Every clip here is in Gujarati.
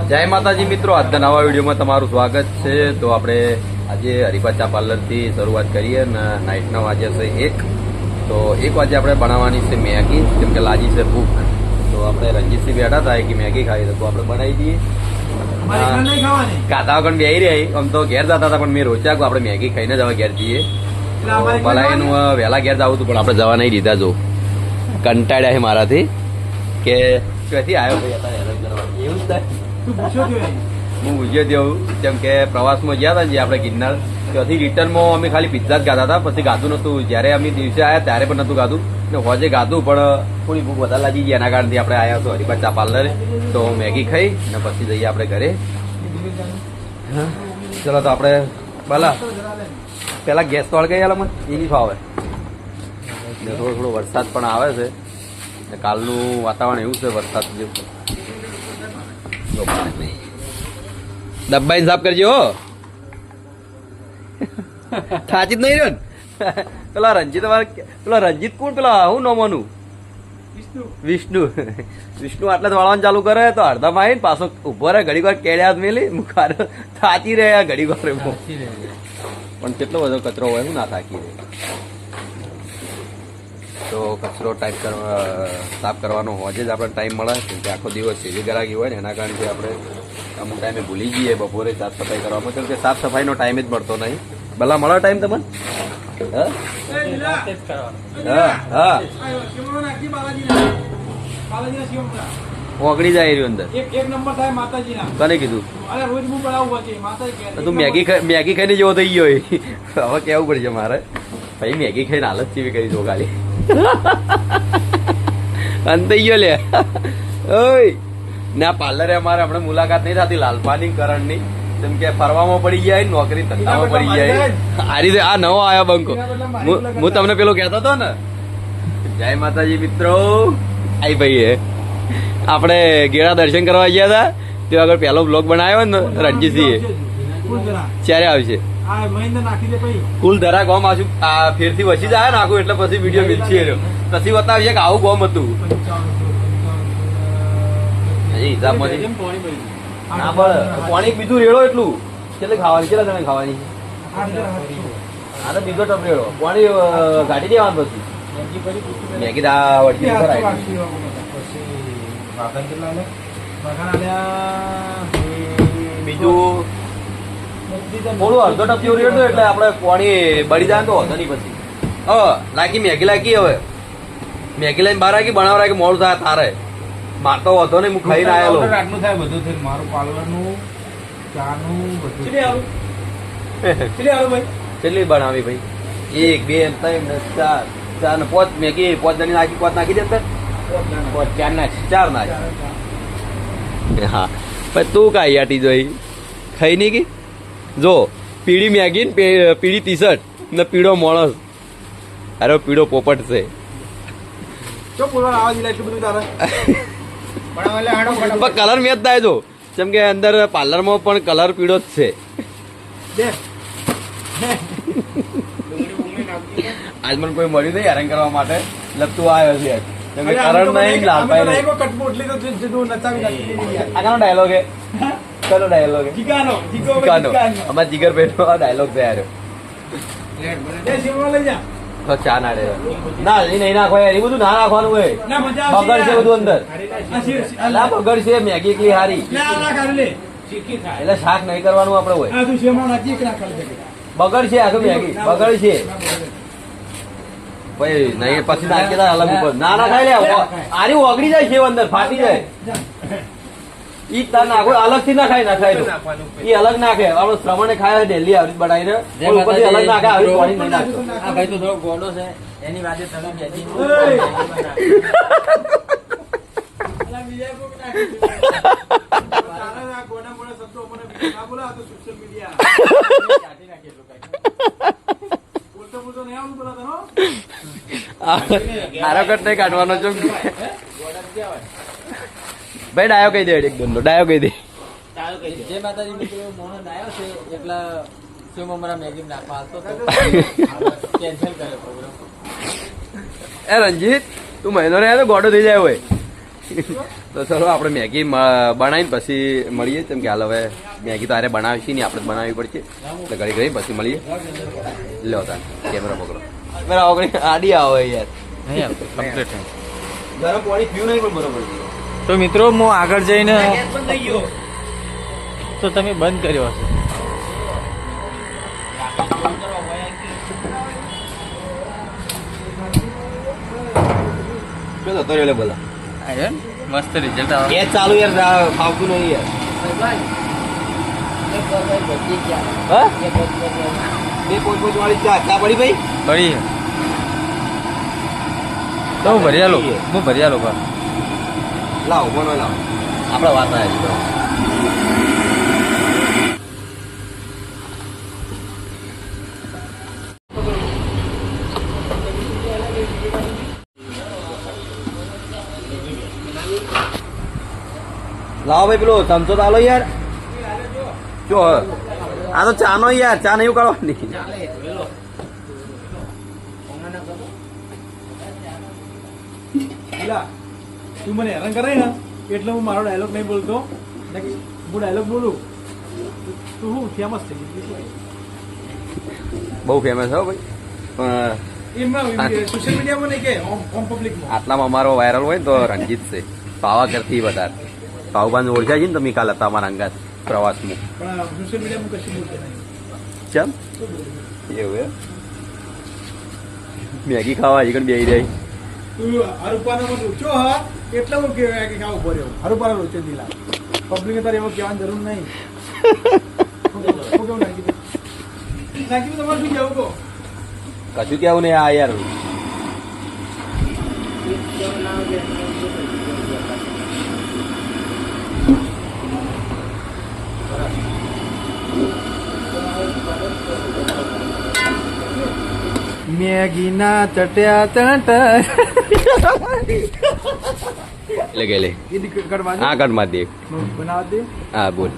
જય માતાજી મિત્રો, આજના નવા વિડીયોમાં તમારું સ્વાગત છે. તો આપણે આજે હરિભા ચા પાર્લરથી શરૂઆત કરીએ અને નાઇટના વાગ્યા છે 1. તો 1 વાગે આપણે બનાવવાની છે મેગી, કેમ કે લાજી છે ભૂખ. તો આપણે રંજીતથી બેઠા હતા કે મેગી ખાઈ તો આપણે બનાવી દઈએ. કાતા વગર બેહી રહી. આમ તો ઘેર જતા હતા પણ મેં રોચ્યા કે આપણે મેગી ખાઈને જ હવે ઘેર જઈએ. ભલા એનું વહેલા ઘેર જવું હતું પણ આપણે જવા નહીં દીધા. જો કંટાળ્યા છે મારાથી કે ક્યાંથી આવ્યો ભાઈ હતા હેરાન કરવા. એવું જ થાય. હું પૂછ્યો તેવું, કેમ કે પ્રવાસમાં ગયા હતા ને જે આપણે ગિરનાર, ત્યાંથી રિટર્નમાં અમે ખાલી પિઝ્ઝા જ ગાતા હતા. પછી ગાતું નતું. જયારે અમે દિવસે આવ્યા ત્યારે પણ નતું ગાતું ને હોજે ગાતું, પણ થોડી ભૂખ વધારે લાગી ગઈ. એના કારણથી આપણે આવ્યા તો હરિભા ચા પાર્લરે. તો મેગી ખાઈ ને પછી જઈએ આપણે ઘરે. ચલો તો આપણે ભલા પેલા ગેસ તો અળગાઈ આલો મને, એ નહીં ફાવે. થોડો થોડો વરસાદ પણ આવે છે. કાલનું વાતાવરણ એવું છે વરસાદ જેવું. ડબ્બાઈ સાફ કરજો. થાચી જ નહીં રહ્યો ને. પેલા રંજીત પેલા રંજીત કોણ? પેલા હું નોમોનું વિષ્ણુ. વિષ્ણુ આટલે વાળવાનું ચાલુ કરે તો અડધામાં આવીને પાછો ઉભો રહે. ઘડીક વાર કેળે હાથ મેલી મુખાર થાચી રહે. ઘડીક વાર પણ કેટલો બધો કચરો હોય, હું ના થાકી રહે. તો કચરો સાફ કરવાનો હોજે જ આપણે ટાઈમ મળે, કેમ કે આખો દિવસ સેવી ગરાગી હોય ને એના કારણથી આપણે અમુક ટાઈમે ભૂલી જઈએ બપોરે સાફ સફાઈ કરવામાં, કેમ કે સાફ સફાઈનો ટાઈમ જ મળતો નહીં. ભલા મળે ટાઈમ તમને? ઓગળી જાય રહ્યું અંદર. તને કીધું તું મેગી ખાઈને જેવો થઈ ગયો. હવે કેવું પડશે મારે ભાઈ, મેગી ખાઈને હાલત ચીવી કરી દો ખાલી. અંત ગયો લે. ઓય ના પાર્લરે અમારે આપણે મુલાકાત નહીં થતી લાલપાની કરણની, જેમ કે ફરવામાં પડી જાય, નોકરી ધંધામાં પડી જાય. આ રીતે આ નવો આવ્યો બંકો. હું તમને પેલો કહેતો હતો ને. જય માતાજી મિત્રો. આઈ ભાઈ આપણે ગેડા દર્શન કરવા ગયા હતા તે આગળ પહેલો બ્લોગ બનાવ્યો ને રણજીતસિંહે. ક્યારે આવશે? કુલ ધરા ગોમ આવશું. આ ફેરથી વસી જાય નાખું એટલે પછી વિડીયો મિલશે. પછી બતાવીએ કે આવું ગોમ હતું. હિસાબમાંથી પાણી બીજું રેડો એટલું કેટલે ખાવાની? કેટલા જણા ખાવાની? આ તો બીજો ટપ રેડો પાણી ગાડી દેવાનું. પછી મેગી બીજું થોડું અડધો ટપ જેવું રેડો એટલે આપણે પાણી બળી જાય તો હતો નહીં. પછી લાગી મેગી લાગી. હવે મેગી લઈને બહાર રાખી બનાવવા રાખી મોડું થાય તારે. માર તો હતો નહીં, હું ખાઈને આવેલો. આટલું થાય બધું થાય મારું પાર્લરનું ચાનું બધું. કેટલી બનાવી ભાઈ? 1 2 3 4 4 ને 5 મેગી 5 જણી નાખી 5 નાખી દેતા. 4 નાખ. હા પણ તું કાંઈ યાટી જોઈ ખાઈ નહીં કે? જો પીળી મેગી ને પીળી ટી શર્ટ ને પીળો માણસ. અરે પીળો પોપટ છે. કલર મેચ થાય જો, જેમ કે અંદર પાર્લરમાં પણ કલર પીળો જ છે. આજ મને કોઈ મળ્યું નહીં હેરાન કરવા માટે, લગતું આવ્યો છે. કરણ નહીં, લાલભાઈ નહીં. આનો ડાયલોગ હે. કનો ડાયલોગ હે? જીગાનો. અમારા જીગર ભાઈનો આ ડાયલોગ છે યાર. ચા ના ના નહીં નાખો યાર, એ બધું ના નાખવાનું હોય. બગડ છે બધું અંદર. ના બગડ છે, મેગી એકલી હારી એટલે શાક નહીં કરવાનું આપડે હોય. બગડ છે આખું મેગી બગડ છે ભાઈ. નહીં પછી નાખી અલગ ઉપર. ના ના ખાઈ લે. આરી ઓગળી જાય છે અંદર, ફાટી જાય. ઈ તાર નાખો અલગ થી ના ખાય ઈ અલગ નાખે. આપડે શ્રવણે ખાય ડેલી આવી બનાવીને અલગ નાખે. આવી પાણી નહીં નાખતો. આ ભાઈ તો થોડો ગોડો છે એની વાજે તમે બેસી. આરો કટ નહીં કાઢવાનો છો ભાઈ. ડાયો કહી દે, એક બંદો ડાયો કહી દે. જે માતાજી મિત્રો મોનો ડાયો છે એટલા શિવમાં મારા મેગી નાખવા આવતો કેન્સલ કર્યો પ્રોગ્રામ. એ રંજીત તું મહિનો રહ્યા તો ગોડો થઈ જાય હોય. તો ચલો આપણે મેગી બનાવીને પછી મળીએ કેમ કે હાલ હવે મેગી તો આરે બનાવી છે ને આપણે જ બનાવવી પડશે એટલે ઘડી ઘડી પછી મળીએ લો તાર કેમેરા પકડો કેમેરા પકડી આડી આવે યાર નહીં આવતું કમ્પ્લીટ નહીં ગરમ પાણી પીવું નહીં પણ બરોબર તો મિત્રો હું આગળ જઈને તો તમે બંધ કર્યો હશે શું થતો રહ્યો બોલા મસ્ત રિઝલ્ટ આવે એ ચાલુ યાર ફાવતું નહીં યાર હા બે પોચ વાળી ચા પડી ભાઈ બળી તો હું ભર્યા લો લાવો બોલો લાવો આપણે વાત આવ્યા છે લાવો ભાઈ પેલો ચમચો તો આલો યાર જો આ તો ચા નો યાર ચા નહીં ઉકાળવાની તું મને હેરાન કરે ને એટલે હું મારો ડાયલોગ નહીં બોલતો હું ડાયલોગ બોલું તું હું ફેમસ થઈ ગઈ બહુ ફેમસ હો ભાઈ એમાં સોશિયલ મીડિયામાં નહીં કે ઓમ પબ્લિકમાં આટલામાં અમારો વાયરલ હોય ને તો રણજીત છે પાવા કરતી વધારે પાવભાન ઓળખાય છે ને તમે કાલ હતા અમારા અંગાત પ્રવાસમાં પણ સોશિયલ મીડિયામાં કશું બોલતો નહીં ચમ એવું એમ મેગી ખાવા હજી બે રહી તું હરુપાનામાં રોચો હા એટલે હું કહેવાય કે ખાવ ઉભો રહ્યો હરુપાના રોચો દિલા પબ્લિકે તારે એવો કહેવાની જરૂર નહીં નાખી તમારે શું કહેવું કહો કશું કેવું નહીં આ યાર મેગી ના ચટ્યા ચટ એટલે કે લે આ કટ માં દે બનાવ દે હા બોલ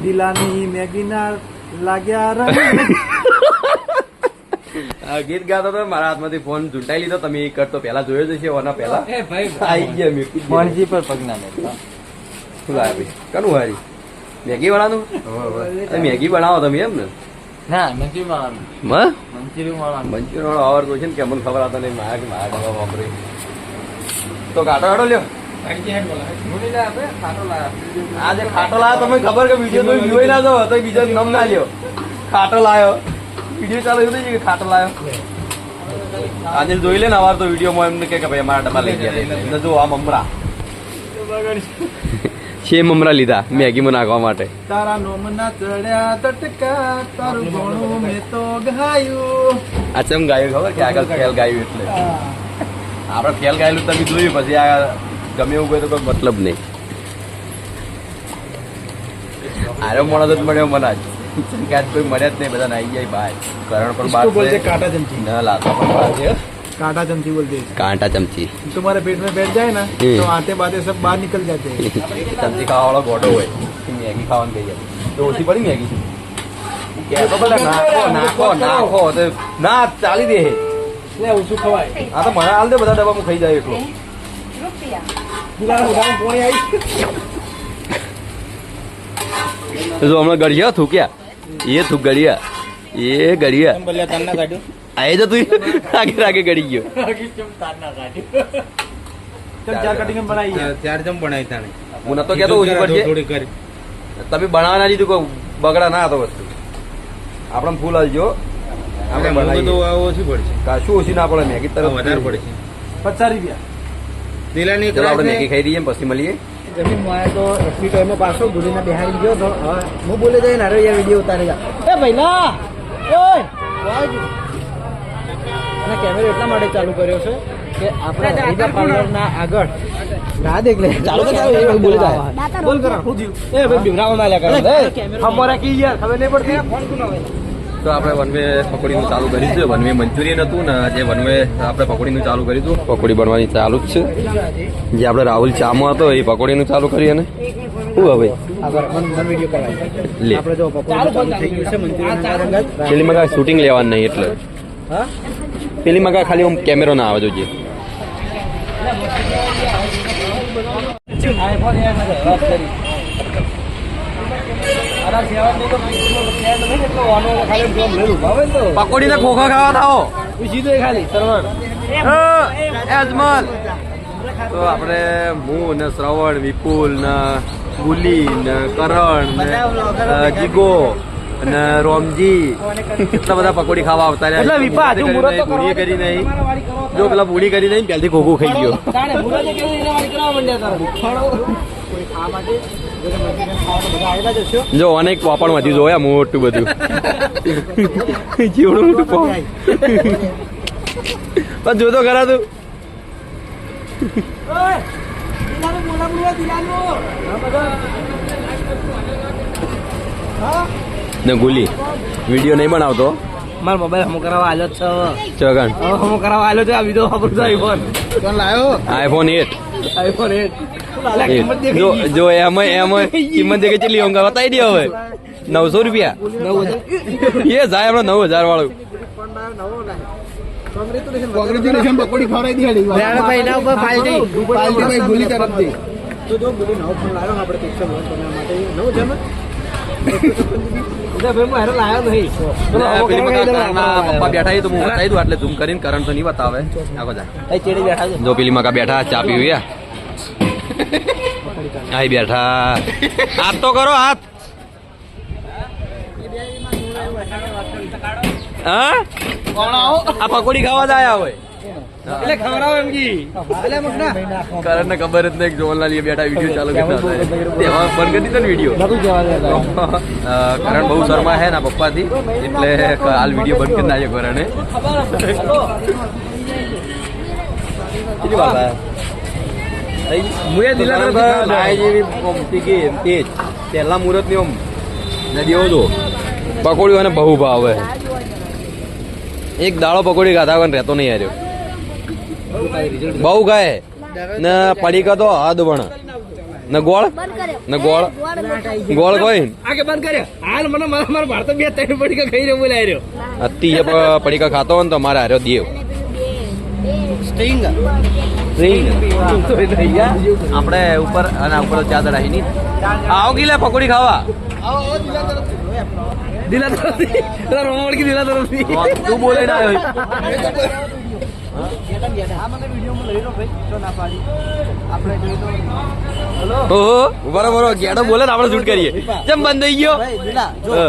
દિલાની મેગી ના લાગ્યા રંગ ગીત ગાતો તો મારા હાથમાંથી ફોન ઝૂંટાઈ લીધો તમે એ કરતો પેલા જોયો જ છે ઓના પેલા આવી ગયા મેં મોણજી પર પગ ના લેતા શું લાવે ભાઈ કનું હારી મેગી વાળાનું મેગી બનાવો તમે એમ ને ના મંચુરિયન વાળાનું માં મંચુરિયન વાળાનું મંચુરિયન વાળો આવડતો છે ને કે અમને ખબર આવતા નહીં મારા ડબ્બા વાપરી તો કાંટો કાઢો લ્યો આ જે ખાટો લાયો તમે ખબર કે વિડીયો તમે જોઈ ના જાવ તો બીજો નામ ના લ્યો ખાટો લાયો વિડીયો ચાલુ એવું નહીં કે ખાટો લાયો આજે જોઈ લે ને અમારે તો વિડીયોમાં એમને કે ભાઈ અમારા ડબ્બા લઈ ગયા જો આ મમરા છે મમરા લીધા મેગીમાં નાખવા માટે તારા નોમ ના ચડ્યા તટકા તારું ગોણું મેં તો ગાયું આ ચમ ગાયું ખબર કે આગળ ફેલ ગાયું એટલે આપણે ફેલ ગાયેલું તમે જોયું પછી આ ગમે એવું કોઈ તો કોઈ મતલબ નહીં આરો મોણસ જ મળ્યો મને જ કોઈ મળ્યા જ નહીં બધા નાઈ જાય બહાર કરણ પણ બહાર બોલते कांटा चमची ના લાતા પણ બહાર છે कांटा चमची बोलते हैं કાંટા ચમચી तुम्हारे पेट में बैठ जाए ना हम्म। तो आते बातें सब बाहर निकल जाते हैं ચમચી ખાવા વાળો ગોડો હોય મેગી ખાવાનું કહી જાય તો ઓછી પડી મેગી કહેતો બધા નાખો નાખો નાખો તો ના ચાલી દે ले उसको खवाए આ તો મને હાલ દે બધા ડબ્બામાં ખાઈ જાય એટલો बुलाना बुलाना कौन आई તો જો હમણાં ગળિયા થૂક્યા એ થૂક ગળિયા એ ગળિયા બોલ્યા તને ના કાઢ્યું આયે તો તું આગે આગે ગળી ગયો चल चार कटिंग में बनाई है ચાર જમ બનાવી તાણે હું નતો કહેતો ઓછી પડશે થોડી કરી તમે બનાવવાના દીધું કોઈ બગડા ના હતો વસ્તુ આપણે ફૂલ હાલજો આપણે બનાવી તો ઓછી પડશે શું ઓછી ના પડે મેગી તરફ વધારે પડશે 50 रुपया દિલાની ચલો આપણે મેગી ખાઈ દઈએ ને પછી મળીએ जमीन में आया तो रस्सी टाइम में पासो गुड़ी ना बिहार गयो तो मुंह बोले जाए ना रे ये वीडियो उतारेगा ए भैला ओए અને કેમેરો એટલા માટે ચાલુ કર્યો છે કે આપણે હરિદા પાર્લર ના આગળ ના દેખ લે ચાલુ કે ચાલુ એ બોલે જાય બોલ કરા હું થયું એ ભાઈ બિવરાવા ના લે કરે હમોરા કી યાર ખબર નહીં પડતી ફોન કોનો આવે તો આપણે વનવે પકોડીનું ચાલુ કર્યું છે વનવે મંચુરિયન હતું ને જે વનવે આપણે પકોડીનું ચાલુ કર્યું હતું પકોડી બનવાની ચાલુ જ છે જે આપણે રાહુલ ચામો હતો એ પકોડીનું ચાલુ કરીએ ને શું હવે આગળ મન વિડિયો કરાય લે આપણે જો પકોડી ચાલુ થઈ ગયું છે મંચુરિયન ના રંગત પેલી માં શૂટિંગ લેવાનું નહીં એટલે હા પેલી માં ખાલી આમ કેમેરો ના આવે જોઈએ iPhone એ નથી, વાત કરી. અરે 70 તો ફ્લેટ નહીં એટલો વાનો ખાલી જોબ લેલું ભાવે ને તો પકોડી ને ખોખા ખાવા થાઓ તું સીધો એ ખાલી સરવણ અજમલ તો આપણે હું ને શ્રવણ વિપુલ ને ગુલી ને કરણ ને જીગો અને રોમજી કેટલા બધા પકોડી ખાવા આવતા રહ્યા. એટલે વિપા હજુ મુરત તો પૂરી કરી નહીં જો પેલા પૂરી કરી નહીં પહેલથી ખોખું ખાઈ ગયો. તાણે મુરત કેવું એને વાળી કરવા માંડ્યા તારા દુખાડો કોઈ આ માટે બધા આવેલા જ છો. જો અનેક પાપડ માંથી જોયા મોટું બધું જીવડું મોટું પાપડ. પણ જોતો ખરા તું ઓય દિલાનો મોલા મોલા દિલાનો હા ને ગુલી વિડીયો નહીં બનાવતો મારો મોબાઈલ હમો કરાવવા આલ્યો જ છે ચગન હવે હમો કરાવવા આલ્યો છે આ વિડિયો વાપરતો આઈફોન કોણ લાયો આઈફોન 8 આઈફોન 8 જો જો એમાં કિંમત દેખે ચેટલી હોંગા બતાવી દે હવે 900 રૂપિયા એ જાય હમણાં 9000 વાળું. કોંગ્રેચ્યુલેશન પકોડી ખવડાવી દીધી ભાઈ એના ઉપર પાલટી ભાઈ ગુલી તરફથી તો જો ગુલી નવો ફોન લાવ્યો આપણે પિક્ચર લોન્ચ કરવા માટે નવો છે ને ભાઈ હું હેરો લાવ્યો નહીં પેલી મકા પપ્પા બેઠા તો હું બતાવી દઉં એટલે ઝૂમ કરીને કરંટ તો નહીં બતાવે આખો જા એ ચેડી બેઠા છે જો પેલી મકા બેઠા ચા પીવી આઈ બેઠા હાથ તો કરો હાથ હા આ પકોડી ખાવા જ આયા હોય એટલે ખવડાવો એમ કી એટલે મગના કરણ ને ખબર જ નહીં જોવાના લીએ બેઠા વિડીયો ચાલુ કરતા તેમાં બંધ કરી દીધો ને વિડીયો. નતું કહેવા કરણ બહુ શર્મા હે ના પપ્પાથી એટલે હાલ વિડીયો બંધ કરી નાખ્યો કરણે. કેટલી વાત આ? મુએ દિલા તરફ નાય જેવી કોમતી કે એમ તે જ પહેલા મુહૂર્ત ની ઓમ નદી જો પકોડીઓ અને બહુ ભાવે. એક દાડો પકોડી ખાધા વગર રહેતો નહીં આવ્યો બહુ ખાય ને પડીકા તો હદ બણ ને ગોળ ને ગોળ ગોળ કોઈ આ કે બંધ કર્યો હાલ મને મારા ભારત બે ત્રણ પડીકા ખાઈ રહ્યો બોલાય રહ્યો અતિ એ પડીકા ખાતો હોય ને તો મારે હાર્યો દેવ સ્ટિંગ આપણે ઉપર અને ઉપર ચાદર આવી ની આવો ગીલા પકોડી ખાવા દિલા તરફથી રોમણ કી દિલા તરફથી તું બોલે ના આવ્યો ઓહો બરોબર ગેડો બોલે ને આપણે શૂટ કરીએ જેમ બંધ થઈ ગયો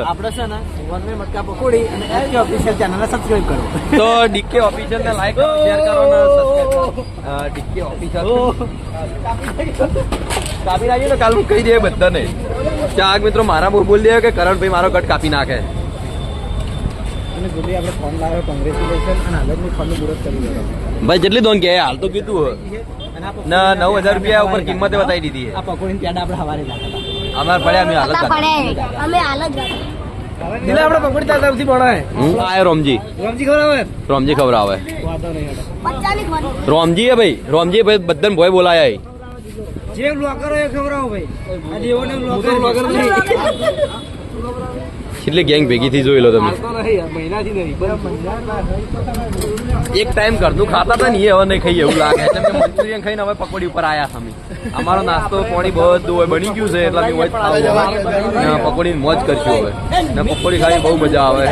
આપણે છે ને વન વે મટકા પકોડી અને એસકે ઓફિશિયલ ચેનલને સબસ્ક્રાઇબ કરો તો ડીકે ઓફિશિયલ ને લાઈક કરો શેર કરો અને સબસ્ક્રાઇબ ડીકે ઓફિશિયલ કાપી નાખ્યો ને કાલ હું કહી દે બધાને ચાક મિત્રો મારા બોલ દે કે કરણભાઈ મારો કટ કાપી નાખે અને ગુલી આપણે ફોન લાવ્યો કોંગ્રેચ્યુલેશન અને હાલતની ફોનનું મુહૂર્ત કરી દેજો ભાઈ જેટલી દોન કે હાલ તો કીધું અને આ ના 9000 રૂપિયા ઉપર કિંમતે બતાવી દીધી આ પકોડીની પ્યાડા આપણે હવારે નાખતા અમાર પડ્યા અમે હાલત અમે હાલત દિલા આપણે પકોડી તાર તરફથી બનાવે આયો રોમજી રમજી ખવડાવે રોમજી ખવડાવે વાતો નહીં હેડો પચાની ખોરી રોમજી હે ભાઈ રોમજી ભાઈ બધાને ભોય બોલાયા જે બ્લોગર હોય એ ખવડાવો ભાઈ આ જેઓને બ્લોગર નહીં કેટલી ગેંગ ભેગી થી જોઈ લો તમે હાલતો નહીં યાર મહિનાથી નહીં બરાબર એક ટાઈમ ઘરનું ખાતા હતા ને એ હવે નહીં ખાઈએ એવું લાગે એટલે કે મંચુરિયન ખાઈને હવે પકોડી ઉપર આયા અમે અમારો નાસ્તો પાણી બધું હોય બની ગયું છે એટલે અમે હોય પકોડી મોજ કરશું હવે ને પકોડી ખાઈ બહુ મજા આવે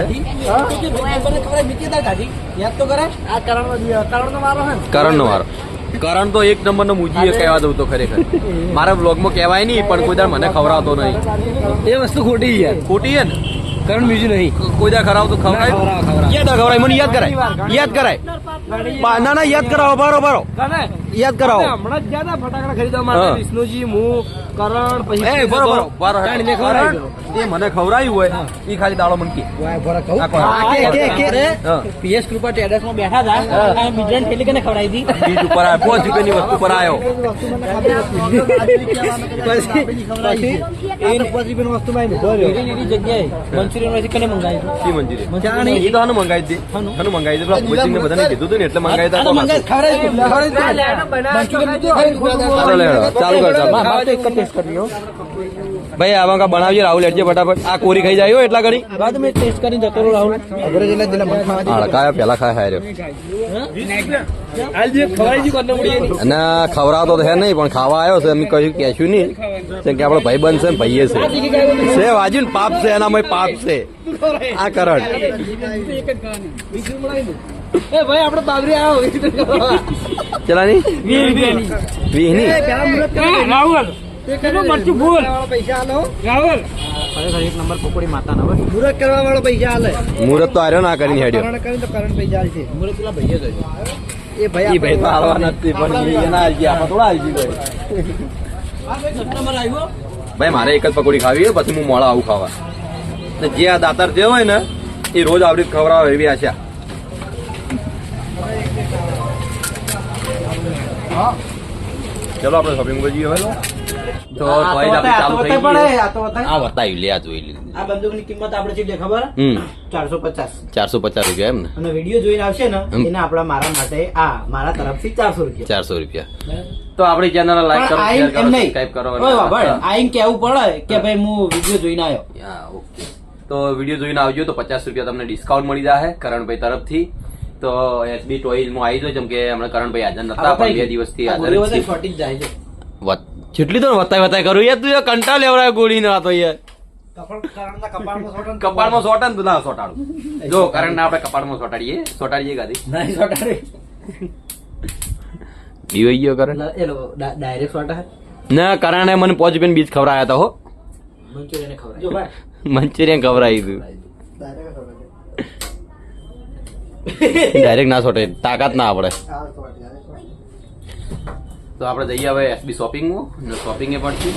યાદ તો કરે આ કરણ મારો હે કરણ નો વારો કરણ તો એક નંબર નો મુજી કહેવા દઉં તો ખરેખર મારા બ્લોગમાં કહેવાય નહીં પણ કોઈ દર મને ખવડાવતો નહીં એ વસ્તુ ખોટી યાર ખોટી હે ને કરણ બીજું નહીં કોઈ દર ખવડાવતો ખવડાય યાદ ખવડાય મને યાદ કરાય ના ના યાદ કરાવો બારો યાદ કરાવો હમણાં જ ગયા તા ફટાકડા ખરીદવા માટે હા. વિષ્ણુજી હું કરણ પછી એ બરોબર બારો જાણીને ખવડાવી દો. એ મને ખવડાયું હોય એ ખાલી દાડો મનકી પીએસ કૃપા ટેરેસ માં બેઠા હતા અને બીજાને થેલી કને ખવડાવી દી બીજ ઉપર આવ્યો 5 રૂપિયાની વસ્તુ પર આવ્યો એ 5 રૂપિયાની વસ્તુ માં એની જગ્યાએ મંચુરિયન વાળી કને મંગાવી શી મંજીરે એ તો આનું મંગાવી દે આનું મંગાવી દે પેલા કોચિંગ ને બધાને કીધું હતું ને એટલે મંગાવી દે ખવડાવી ચાલો લે ચાલુ કર ચાલુ. મારે તો એક જ ટેસ્ટ કરવી હો. ભાઈ આવા કા બનાવજે રાહુલ હેડજે ફટાફટ આ કોરી ખાઈ જાય હો એટલા ઘડી બાદ મેં ટેસ્ટ કરીને જતો રહું રાહુલ અઘરે જેટલા જેટલા મને ખાવા દે. હળકાયા પેલા ખાય રહ્યો અને ખવડાવતો તો હે નહીં પણ ખાવા આવ્યો છે એમ કહ્યું કહેશું નહીં કેમ કે આપણો ભાઈ બનશે ને ભાઈએ છે વાજુ ને પાપ છે એનામાં પાપ છે આ કરણ એ ભાઈ આપણે બાબરી આવો ચલા ની 20 ની પૈસા આલો ખરેખર એક નંબર પકોડી માતા ના મુહૂર્ત કરવા વાળો પૈસા આલે મુહૂર્ત તો આર્યો ના કરીને હેડ્યો કરણ કરીને તો કરણ પૈસા આલશે મુહૂર્ત પેલા ભાઈએ જ એ ઈ ભાઈ તો હાલવા નથી પણ ઈ એના આલજી આપણે થોડા આલજી ભાઈ મારે એક જ પકોડી ખાવી છે પછી હું મોડા આવું ખાવા ને જે આ દાતાર જે હોય ને એ રોજ આવડી ખવડાવે એવી આશા ચલો આપણે શોપિંગ પર જઈએ હવે તો તોય આપણે ચાલુ થઈ ગયું આ બતાવ્યું લે આ જોઈ લીધું આ બંદૂકની કિંમત આપણે કેટલી ખબર 450 450 રૂપિયા એમ ને અને વિડીયો જોઈને આવશે ને એને આપણા મારા માટે મારા તરફથી 400 રૂપિયા 400 રૂપિયા તો આપણી ચેનલ લાઈક કરો શેર કરો સબસ્ક્રાઇબ કરો આઈને કેવું પડે કે ભાઈ હું વિડીયો જોઈને આવ્યો ઓકે તો વિડીયો જોઈને આવજો તો 50 રૂપિયા તમને ડિસ્કાઉન્ટ મળી જશે કરણભાઈ તરફથી તો એસબી ટોઈઝ માં આવી જાય જેમ કે હમણાં કરણભાઈ હાજર નતા પણ 2 દિવસથી હાજર છે શોર્ટેજ જાય છે જેટલી તો વતાય કરું યાર તું કંટાળ લેવડાય ગોળી ના તો યાર કપાળમાં સોટા ને તું ના સોટાડું જો કારણ આપણે કપાળમાં સોટાડીએ ગાદી નહીં શોર્ટાડે બીવાઈ ગયો કરણ ડાયરેક્ટ શોર્ટ હે ના કરણે મને 5 રૂપિયા બીજ ખવડાયા હતા હો મંચુરિયન ખવડાય જો ભાઈ મંચુરિયન ખવડાવી દીધું ડાયરેક્ટ ના સોટે તાકાત ના આપણે તો આપણે જઈએ હવે એસબી શોપિંગમાં શોપિંગ એ પણ છે